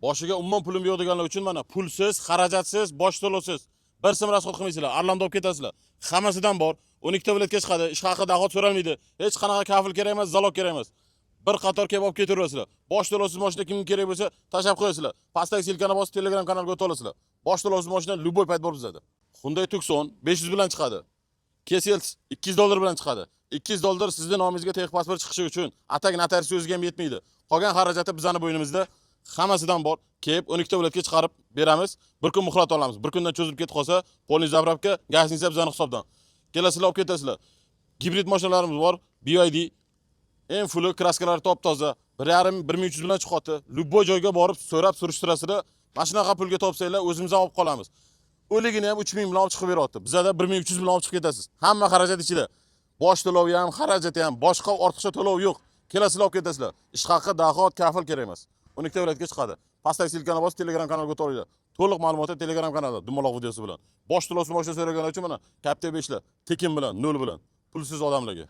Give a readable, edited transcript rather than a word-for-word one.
Boshiga umuman pulim yo'q deganlar uchun mana pulsiz, xarajatsiz, bosh to'lovsiz bir so'm rasxod qilmaysizlar, arlamda olib ketasizlar. Hammasidan bor. 12 ta viloyatga chiqadi, ish haqida ahod so'ralmaydi. Hech qanaqa kafil kerak emas, zalog kerak emas. Bir qator kelib olib ketaverasizlar. Bosh to'lovsiz mashina kimga kerak bo'lsa, tashab qo'yasizlar. Pastdagi silkani bosib Telegram kanalga o'tib olasizlar. Bosh to'lovsiz mashina любой payt bor bizda. Hyundai Tucson 500 bilan chiqadi. Kesels $200 bilan chiqadi. $200 sizning nomingizga texnik pasport chiqishi uchun atak notarius o'ziga ham yetmaydi. Qolgan xarajati bizning bo'ynimizda. Hammasidan bor. Kelib 12 ta viloyatga chiqarib beramiz. Bir kun muhlat olamiz. Bir kundan cho'zib ketib qolsa, polni zapravka, gazning bizning hisobdan. Kelasizlar olib ketasizlar. Gibrid mashinalarimiz bor. BYD eng fulli kraskalari top-toza. 1,5-1300 bilan chiqadi. Любой joyga borib so'rab surishtirasizlar. Mashinaga pulga topsanglar, o'zimizdan olib qolamiz. O'ligini ham 3000 bilan olib chiqib beryapti. Bizda 1300 bilan olib chiqib ketasiz. Hamma xarajat ichida. Bosh to'lovi ham, xarajati ham, boshqa ortiqcha to'lov yo'q. Kelasizlar olib ketasizlar. Ish haqi, dahot, kafil kerak emas. 12 ta viloyatga chiqadi. Pastdagi silkani bosib Telegram kanalga o'tib olinglar. To'liq ma'lumotlar Telegram kanalida, dumaloq videosi bilan. Bosh to'lovsiz mashina so'raganlar uchun mana Captiva 5lar, tekin bilan, 0 bilan. Pulsiz odamlarga.